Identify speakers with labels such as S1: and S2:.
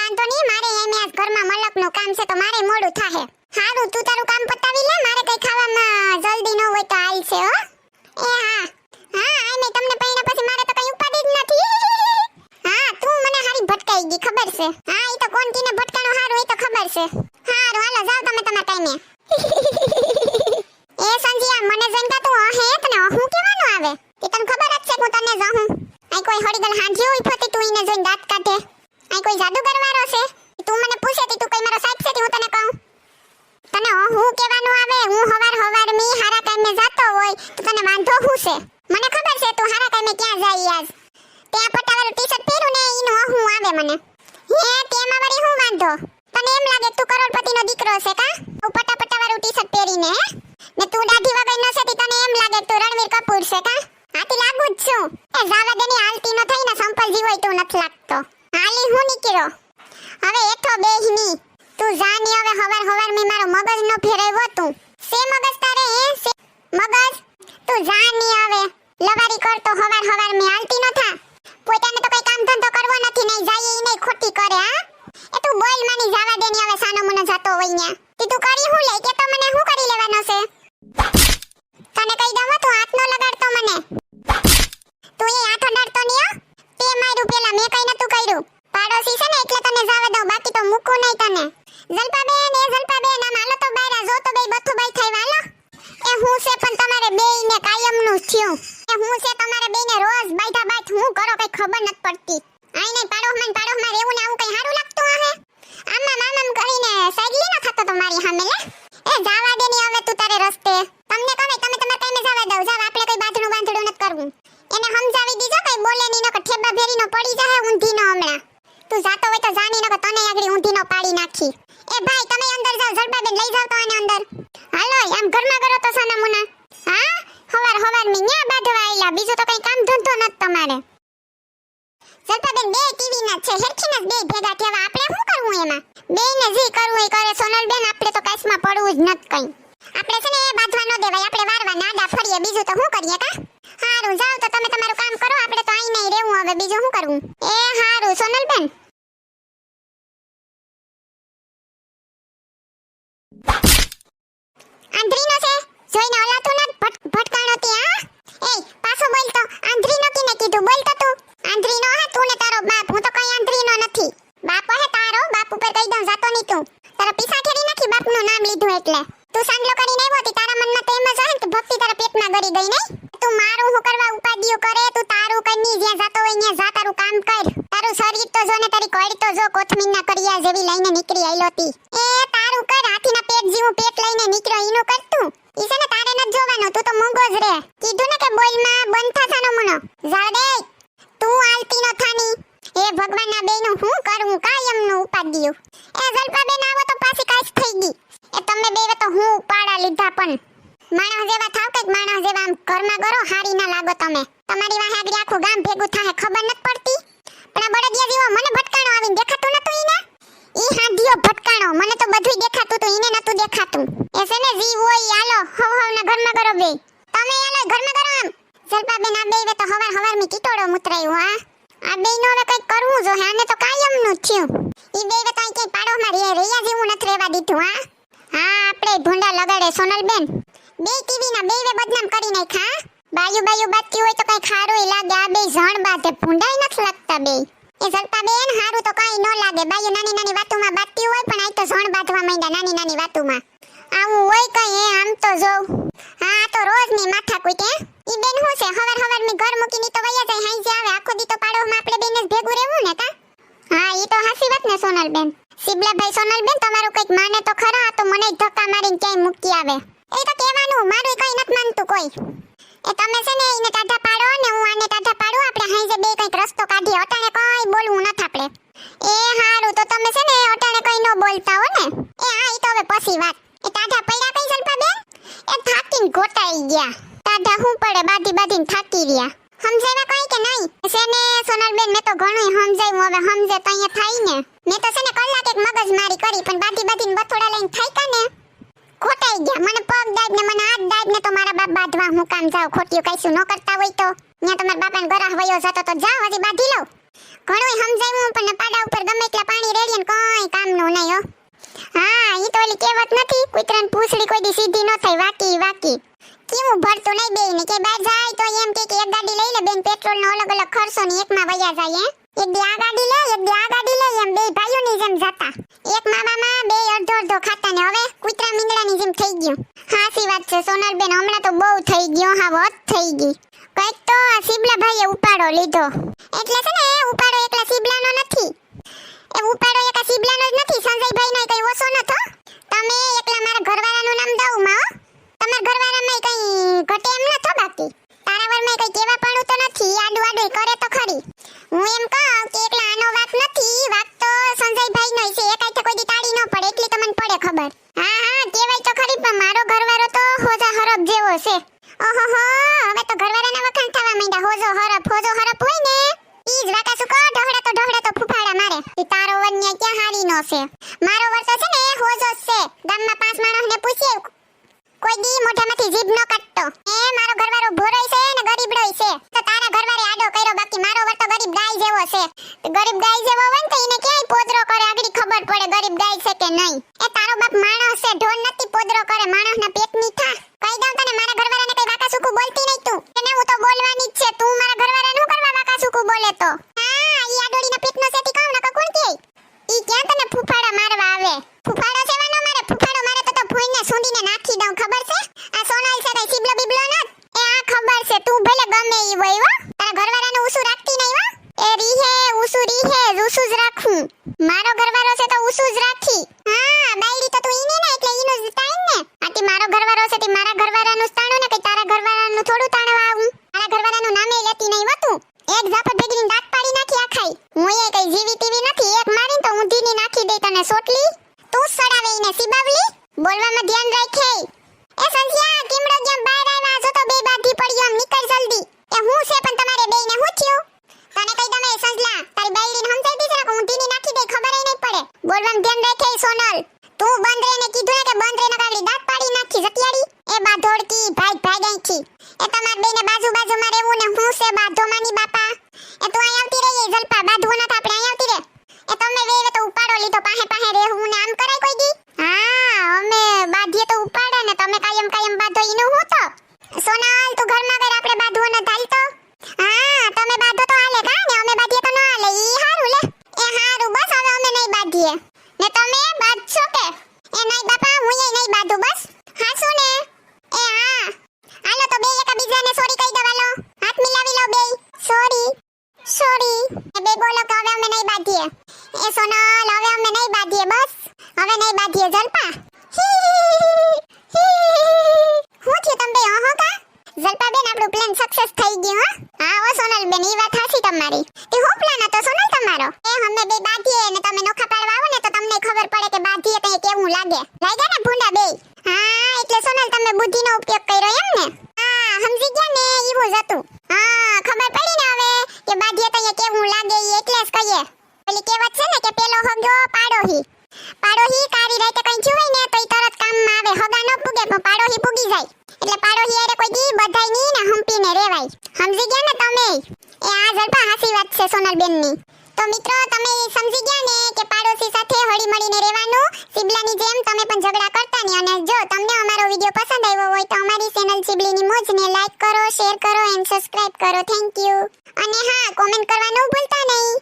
S1: વાંધો નહીં, મારે એમ આજ ઘરમાં મલકનું કામ છે તો મારે મોડું થાહે. હારું તું તારું કામ પતાવી લે, મારે કઈ ખાવામાં જલ્દી ન હોય તો હાલશે હો. એ હા હા, આમે તમને પૈણા પછી મારે તો કઈ ઉપાધિ જ નથી. હા તું મને હારી ભટકાઈ ગઈ ખબર છે. હા ઈ તો કોણ કીને ભટકાણો હારું ઈ તો ખબર છે. હારું હાલો જાવ તમે તમારા ટાઈમે. એ સંજીયા મને જોઈને તું હે તને હું કેવાનું આવે? તે તને ખબર જ છે હું તને જાહું. આઈ કોઈ હળીગલ હાંજી હોય ફતી તું ઈને જોઈને દાંત કાઢે. આઈ કોઈ જાદુગર વાળો છે? તું મને પૂછે તું કઈ મારો સાહેબ છે હું તને કહું. તને હું કેવાનું આવે? હું હવાર મી હારા કામે જાતો હોય તો તને વાંધો હું છે? મને ખબર છે તું હારા કામે ક્યાં જાય આજ. ત્યાં પટાવાળું ટી-શર્ટ પહેર્યું ને ઈનો હું આવે મને. હે તેમાં વળી હું વાંધો? તને એમ લાગે તું કરોડપતિનો દીકરો છે કા? હું પટાવાળું ટી-શર્ટ પહેરીને હે? ને તું દાઢી વગર ન છે તને એમ લાગે તું રણવીર કપૂર છે કા? હાથી લાગુ જ છું. એ જાવા દેની હાલતી ન થઈ ને સંપલ જીવોય તું નથી લાગતો. હાલી હું નીકળ્યો. હવે એઠો બેહની. તું જાની હવે હવાર મે મારો મગજ નો ફેરવ્યો તું. સે મગજ તારે હે સે મગજ? તું જાની હવે લવારી કરતો હવાર મે હાલતી ન થા. પોતાને તો કઈ કામ ધંધો કરવો નથી નહીં જાય ઈ નહીં ખોટી કરે હા. એ તું બોલ માની જાવા દેની હવે સાનો મને જાતો હોય ન્યા. તું કરી હું લે કે તો મને હું કરી લેવાનો છે? તને કહી દઉં તું હાથ નો લગાડતો મને. તું એ હાથ અડાડતો નહીં હો. તે માર્યું પેલા મેં કઈ નતું કર્યું. પાડોશી છે ને એટલે તને જાવા દઉં બાકી તો મૂકું નહીં તને. જલપાબેન આમ હાલો તો બાયરા જો તો બેય બથુ બાઈ થાય વાલો. એ હું છે પણ તમારે બેયને કાયમનું થયું. એ હું છે તમારે બેયને રોજ બાયધા બાથ હું કરો કઈ ખબર નથી પડતી. આઈ નહીં પાડોમાં રહેવું ને આવું કઈ હારું લાગતું હે? આમ કરીને સાગલી ન થતો તમારી સામે લે. એ જાવા દે ની હવે તું તારે રસ્તે. તમને કહે તમે તમારે કઈને જાવા દઉં. જાવ આપણે કઈ બાંધણું નથી કરવું. એને સમજાવી દીજો કઈ બોલે ની ન કે ઠેબા ભેરીનો પડી જાહે ઊંધી નો હમણા. તું જાતો હોય તો જાની ન કે તને આગળી ઊંધી નો પાડી નાખી. એ ભાઈ તમે અંદર જાવ જલપાબેન લઈ જાવ તો આને અંદર. હાલો આમ ઘરમાં કરો તો સાના મુના. હા હવાર મે ન્યા બાંધવા આઈલા બીજું તો કઈ કામ ધંધો નથી તમારે. જલપાબેન બે ટીવી ના છે હેરખીને બે ભેગા થેવા આપણે શું કરવું એમાં? બેને જે કરવું એ કરે સોનલબેન આપણે તો કાઈસમાં પડવું જ નથી કઈ. આપણે છે ને એ બાંધવા ન દેવાય આપણે વારવા નાડા ફરીએ બીજું તો શું કરીએ કા? હારું જાવ તો તમે તમારું કામ કરો આપણે તો આઈ નહીં રહેવું હવે બીજું શું કરવું? એ હારું સોનલબેન. આંધરીનો છે જોઈને ઓલાતું ન ભટકાણો તે હા? એ પાછો બોલ તો આંધરીનો કીને કીધું બોલ તો તું. આંધરીનો હે તું ને તારો બાપ. હું તો કઈ આંધરીનો નથી. બાપ હે તારો બાપ ઉપર કહી દઉં જાતો નહીં તું. તારા પીસા ઠેરી નથી બાપનું નામ લીધું એટલે. તું સાંગલો કરીને આવ્યો હતી તારા મનમાં તો એમ જ હે કે ભક્તિ તારા પેટમાં ગરી ગઈ નહીં? તું મારું હું કરવા ઉપાદીઓ કરે તું તારું કરની જ્યાં જાતો હોય ત્યાં જા તારું કામ કર. તારું શરીર તો જો ને તારી કોળી તો જો કોથમીરના કરિયા જેવી લઈને નીકળી આઈલોતી. એ તારું કર હાથીના પેટ જેવું પેટ લઈને નીકળ્યો ઈનું કર તું. ઈ છે ને તારે ન જોવાનું તું તો મૂંગો જ રે. કીધું ને કે બોલમાં બંધ થાસાનો મનો. જા દે તું આલતી ન થાની. એ ભગવાનના બેયનું હું કરું કાયમનું ઉપાદીઓ. એ જલપાબેન આવો તો પાછી કાઈસ થઈ ગઈ. એ તમે બેવે તો હું ઉપાડા લીધા પણ માણસ જેવા થાવ કે માણસ જેવા આમ ઘરમાં ગરો હારી ના લાગો તમે. તમારી વાહે આગળ આખું ગામ ભેગું થાહે ખબર નથી પડતી. પણ આ બળદિયા જેવો મને ભટકાણો આવીને દેખાતું નતું ઈને? ઈ હાંધીઓ ભટકાણો મને તો બધુંય દેખાતું તો ઈને નતું દેખાતું. એ છે ને જીવ હોય હાલો હવના ઘરમાં ગરો બે. તમે હાલો ઘરમાં ગરો આમ. જલપાબેન આ બેવે તો હવાર મી ટીટોડો મુતરાયો હા. આ બેયનો હવે કઈ કરવું જો આને તો કાયમનું થયું. ઈ બેવે તો કઈ પાડોમાં રહ્યા જેવું નથી રહેવા દીધું હા. હા આપણે ભૂંડા લગાડે સોનલબેન. બે ટીવી ના બેવે બદનામ કરી નાખા. બાયુ બાતી હોય તો કઈ ખારોય લાગે. આ બે જણ બાતે ભૂંડાય નથી લાગતા બે. એ જલપાબેન હારું તો કઈ ન લાગે. બાયુ નાની વાતોમાં બાતી હોય પણ આ તો જણ બાંધવા માંડ્યા નાની વાતોમાં. આવું હોય કઈ આમ તો જોવ. હા તો રોજ ની માથા કોઈ કે ઈ બેન હું છે હવાર મે ઘર મૂકીની તો વયા જાય હાઈ જે આવે આખો દી તો પાડોમાં આપણે બેને જ ભેગું રહેવું ને કા? હા ઈ તો હાસી વાત ને સોનલબેન. સિબલાભાઈ સોનલબેન તમારું કઈક માને તો ખરા તો મને ધક્કા મારીને ક્યાંય મૂકી આવે. એ તો કહેવાનું મારું કઈ નથી માનતું કોઈ. એ તમે છે ને ઈને ટાઢા પાડો ને હું આને ટાઢા પાડું આપણે હાઈ જે બે કઈક રસ્તો કાઢીએ. અટાણે કઈ બોલવું નથી આપણે. એ હારું તો તમે છે ને અટાણે કઈ ન બોલતા હો ને. એ હા ઈ તો હવે પછી વાત. એ ટાઢા પડ્યા કઈ જલપાબેન? એ થાકીને ઘોટાઈ ગયા. ટાઢા હું પડે બાધીને થાકી રહ્યા. સમજાવ્યા કઈ કે નહીં? છે ને સોનલબેન મેં તો ઘણું સમજાવ્યું હવે સમજે તો અહીંયા થાય ને. મેં તો છે ને કલાક એક મગજમારી કરી પણ બાધીને બથોડા લઈને થાક્યા ને ખોટાઈ ગયા. મને પગ દાબ ને મને હાથ દાબ ને તો મારા બાપ બાંધવા હું કામ જાવ ખોટિયું કઈશું ન કરતા હોય તો. ત્યાં તમારા બાપાને ગરાહ વયો જતો તો જાવ હજી બાંધી લઉં. ઘણું સમજાવ્યું પણ પાડા ઉપર ગમે એટલા પાણી રેડીએ ને કઈ કામનું નહીં હો. હા ઈ તો ઓલી કહેવત નથી, કૂતરાની પૂંછડી કોઈ દી સીધી ન થાય વાકી વાકી. કેવું ભરતું નહીં બેય ને કે બહાર જાય તો એમ કે એક ગાડી લઈ લે બેન, પેટ્રોલ નો અલગ અલગ ખર્ચો ને એકમાં વયા જાય. એક દી આ ગાડી લે એક દી આ ગાડી લે એમ બે ભાઈઓની જેમ જતા, એક મામામાં બે અડધો અડધો ખાતા ને હવે કૂતરા મીંગડાની જેમ થઈ ગયું. હાસી વાત છે સોનલબેન, હમણાં તો બહુ થઈ ગયો, હા વધ થઈ ગઈ. કઈક તો શિબલા ભાઈએ ઉપાડો લીધો, એટલે છે ને ઉપાડો એકલા શિબલાનો નથી, એ ઉપાડો એક શિબલાનો જ નથી, સંજયભાઈનો કઈ ઓછો નતો. તમે એકલા મારા ઘરવાળાનું નામ દઉં માં, તમારા ઘરવાળામાં કઈ ઘટે એમ નતો, બાકી તારા વરમાં કઈ કેવા પણ તો નથી, આડું આડું કરે તો ખરી. હું એમ કહું કે એકલા આનો વાક નથી, વાક તો સંજયભાઈનો છે, એકાઈ તો કોઈ દી તાળી ન પડે એટલી તો મને પડે ખબર. હા હા કહેવાય તો ખરી, પણ મારો ઘરવાળો તો હોજા હરપ જેવો છે. ઓહોહો હવે તો ઘરવાળાના વખાણ થવા માંડ્યા, હોજો હરપ હોય ને ઈ જ વાકા સુકો ઢોહડા તો ફૂફાડા મારે. ઈ તારો વન્ય ક્યાં હારી નો છે, મારો વર તો છે ને હોજો જ છે. ગામમાં 5 માણસને પૂછીએ કોઈ દી મોઢામાંથી જીભ ન કાઢતો. મારો ઘરવાળો ભોરોય છે ને ગરીબડોય છે, તો તારા ઘરવાળે આડો કર્યો, બાકી મારો વર તો ગરીબ ગાય જેવો છે. ગરીબ ગાય જેવો હોય ને તો એને ક્યાંય પોદરો કરે આગળ ખબર પડે ગરીબ ગાય છે કે નહીં. એ તારો બાપ માણસ છે, ઢોર નથી પોદરો કરે, માણસના પેટની થા. કહી દઉં તને મારા ઘરવાળાને કઈ વાકા સુકુ બોલતી નહીં તું, એને હું તો બોલવાની જ છે. તું મારા ઘરવાળાને શું કરવા વાકા સુકુ બોલે તો? હા ઈ આડોડીના પેટનો સેટી કહું ને કોણ કે ઈ ક્યાં તને ફૂફાડા મારવા આવે? ફૂફાડો સેવાનો મારે, ફૂફાડો મારે તો ભૂઈને સુંદીને નાખી દઉં, ખબર છે? આ સોનલ છે કઈ સિબલો બિબલો નત, એ આ ખબર છે. તું ભલે ગમે ઈ હોય હો, તારા ઘરવાળાનું ઉસુ રાખતી નહીં હો. એ રીહે ઉસુ જ રાખું, મારો ઘરવાળો છે તો ઉસુ જ રાખી. હા બાયડી તો તું ઈને ને એટલે ઈનું જ તાણ ને. આટી મારો ઘરવાળો છે તે મારા ઘરવાળાનું તાણું ને, કે તારા ઘરવાળાનું થોડું તાણવા આવું? મારા ઘરવાળાનું નામે લેતી નહીં હો તું. એક ઝાપટ ભેગીની દાંત પાડી નાખી આખાઈ. હું એ કઈ જીવી ટીવી નથી, એક મારીને તો ઊંધીની નાખી દે તને સોટલી. તું સડાવે ઈને સીબાવલી, બોલવામાં ધ્યાન રાખે. એ સંજ્યા કીમડો જેમ બહાર આવ્યા છો તો બે બાધી પડ્યો, નીકળ જલ્દી. એ હું છે પણ તમારે બેયને હું થયું? તને કઈ દમે સંજલા, તારી બાયડીને સમજાઈ દીધી ને ઊંધીની નાખી દે, ખબર ય નહીં પડે. બોલવામાં ધ્યાન રાખે સોનલ. તું બંધ રેને કીધું ને કે બંધ રેને કાગડી દાંત પાડી નાખી જતિયાડી. એ બાધોડકી ભાગ અહીંથી. એ તમાર બેને બાજુમાં રહેવું ને હું છે બાધોમાની બાપા. એ તું અહીં આવતી રહી જલપા, બાધવો નત આપણે અહીં આવતી રે. એ તમે વેવે તો ઉપાડો લીધો, પાહે રહેવું ને આમ કરાય કોઈ દી? હા અમે બાધીએ તો ઉપાડે ને, તમે કાયમ બાધો ઈનું હું તો. સોનલ તું ઘરમાં કર, આપણે બાધવો ન ધાલ તો. હા તમે બાધો તો હાલે કા ને, અમે બાધીએ તો ન હાલે. ઈ હારું લે, એ હારું બસ હવે અમે નહીં બાધીએ ને. તમે બાધશો કે? એ નહીં બાપા હું એ નહીં બાધું બસ. હાસુ ને? એ હા હાલો તો બે એકબીજાને સોરી કહી દવાલો, હાથ મિલાવી લો બે. સોરી એ બે બોલો કે હવે અમે નહીં બાધીએ. એ સોનલ હવે અમે નહીં બાધીએ, બસ હવે નહીં બાધીએ જલપા. હું થયું તમે બે હો કા? જલપા બેન આપણું પ્લાન સક્સેસ થઈ ગયું. હા ઓ સોનલ બેન ઈ વાત હાસી તમારી. તે હું પ્લાન હતો સોનલ તમારો? એ અમે બે બાધીએ ને તમે નોખા પાડવા આવો ને તો તમને ખબર પડે કે બાધીએ તો કેવું લાગે. લાગ્યા ને ભૂંડા બે? હા એટલે સોનલ તમે બુદ્ધિનો ઉપયોગ કર્યો એમ ને? હા સમજી ગયા ને, એવું જ હતું. હા ખબર પડી ને હવે કે બાધીએ તો કેવું લાગે, ઈ એટલે જ કહીએ. પેલી કહેવત છે ને કે પેલો હગો પાડોહી કારી રાતે કઈ થયું હોય ને તો ઈ તરત કામમાં આવે. હગા ન પૂગે પણ પાડોહી પૂગી જાય, એટલે પાડોહી આરે કોઈ દી બધાય ની ને હંપીને રહેવાય. સમજી ગયા ને તમે? એ આ જલપા હાસી વાત છે સોનલબેનની. તો મિત્રો તમે સમજી ગયા ને કે પાડોશી સાથે હળી મળીને રહેવાનું, સિબલાની જેમ તમે પણ ઝઘડા કરતા નહીં. અને જો તમને અમારો વિડિયો પસંદ આવ્યો હોય તો અમારી ચેનલ સિબલીની મોજને લાઈક કરો, શેર કરો એન્ડ સબસ્ક્રાઇબ કરો. Thank you. અને હા કોમેન્ટ કરવાનું ભૂલતા નહીં.